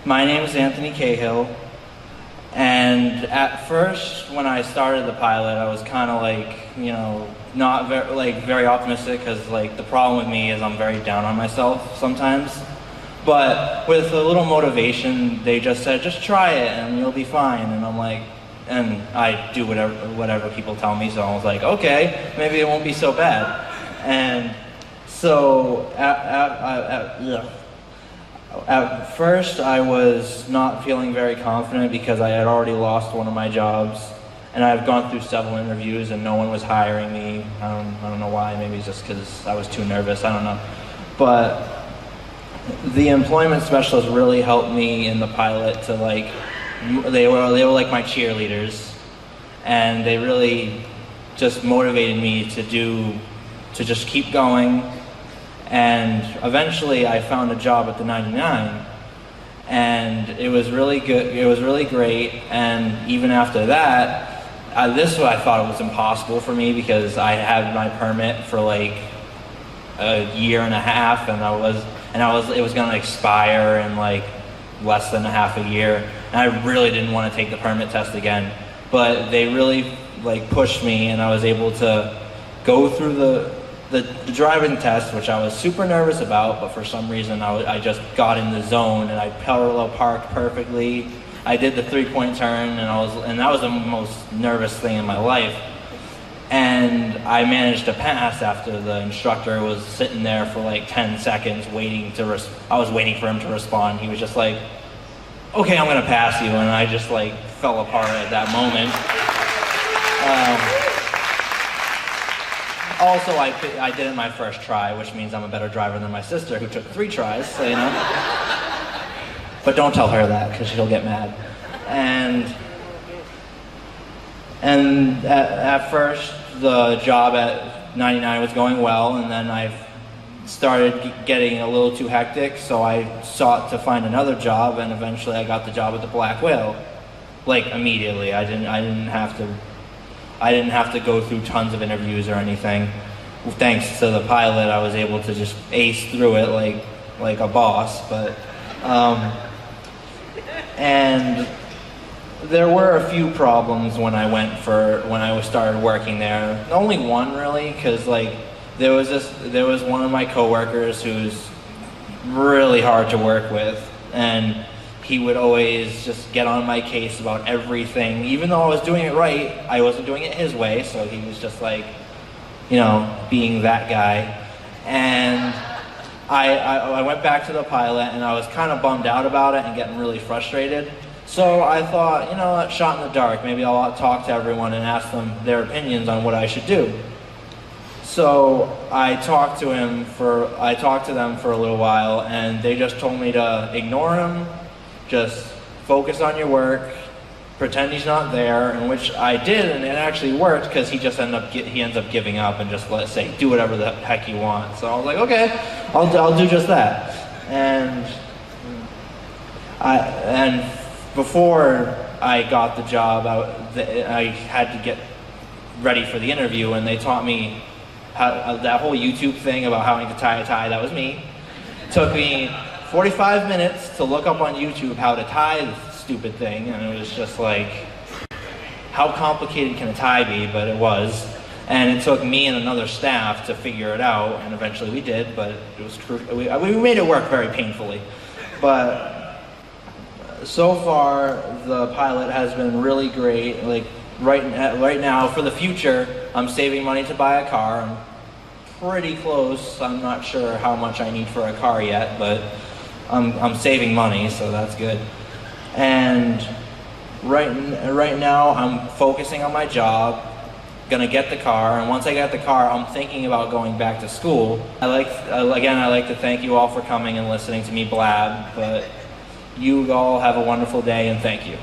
My name is Anthony Cahill, and at first, when I started the pilot, I was kind of not very optimistic, because the problem with me is I'm very down on myself sometimes. But with a little motivation, they just said, just try it and you'll be fine. And I'm like, and I do whatever people tell me, so I was like, okay, maybe it won't be so bad. And so at first I was not feeling very confident because I had already lost one of my jobs, and I've gone through several interviews and no one was hiring me. I don't know why, maybe it's just because I was too nervous, I don't know. But the employment specialist really helped me in the pilot to they were like my cheerleaders, and they really just motivated me to just keep going. And eventually I found a job at the 99, and it was really good, it was really great. And even after that, I thought it was impossible for me, because I had my permit for like a year and a half, and it was going to expire in like less than a half a year, and I really didn't want to take the permit test again. But they really pushed me, and I was able to go through the driving test, which I was super nervous about, but for some reason I just got in the zone, and I parallel parked perfectly. I did the 3-point turn, and that was the most nervous thing in my life. And I managed to pass after the instructor was sitting there for like 10 seconds I was waiting for him to respond. He was just like, okay, I'm gonna pass you, and I just fell apart at that moment. Also, I did it my first try, which means I'm a better driver than my sister, who took 3 tries, so you know. But don't tell her that, because she'll get mad. And at first, the job at 99 was going well, and then I started getting a little too hectic, so I sought to find another job, and eventually I got the job at the Black Whale, immediately. I didn't have to go through tons of interviews or anything. Thanks to the pilot, I was able to just ace through it like a boss. But and there were a few problems when I started working there. Only one, really, because there was one of my coworkers who's really hard to work with, and he would always just get on my case about everything. Even though I was doing it right, I wasn't doing it his way, so he was just being that guy. And I went back to the pilot, and I was kind of bummed out about it and getting really frustrated. So I thought, you know what, shot in the dark, maybe I'll talk to everyone and ask them their opinions on what I should do. So I talked to them for a little while, and they just told me to ignore him, just focus on your work, pretend he's not there, and which I did, and it actually worked, because he ends up giving up and just say, do whatever the heck you want. So I was like, okay, I'll do just that. And before I got the job, I had to get ready for the interview, and they taught me that whole YouTube thing about having to tie a tie. That was me. It took me 45 minutes to look up on YouTube how to tie this stupid thing, and it was just how complicated can a tie be? But it was. And it took me and another staff to figure it out, and eventually we did, but it was we made it work very painfully. But so far, the pilot has been really great. Right now, for the future, I'm saving money to buy a car. I'm pretty close. I'm not sure how much I need for a car yet, but I'm saving money, so that's good. And right now, I'm focusing on my job, gonna get the car, and once I get the car, I'm thinking about going back to school. I'd like to thank you all for coming and listening to me blab, but you all have a wonderful day, and thank you.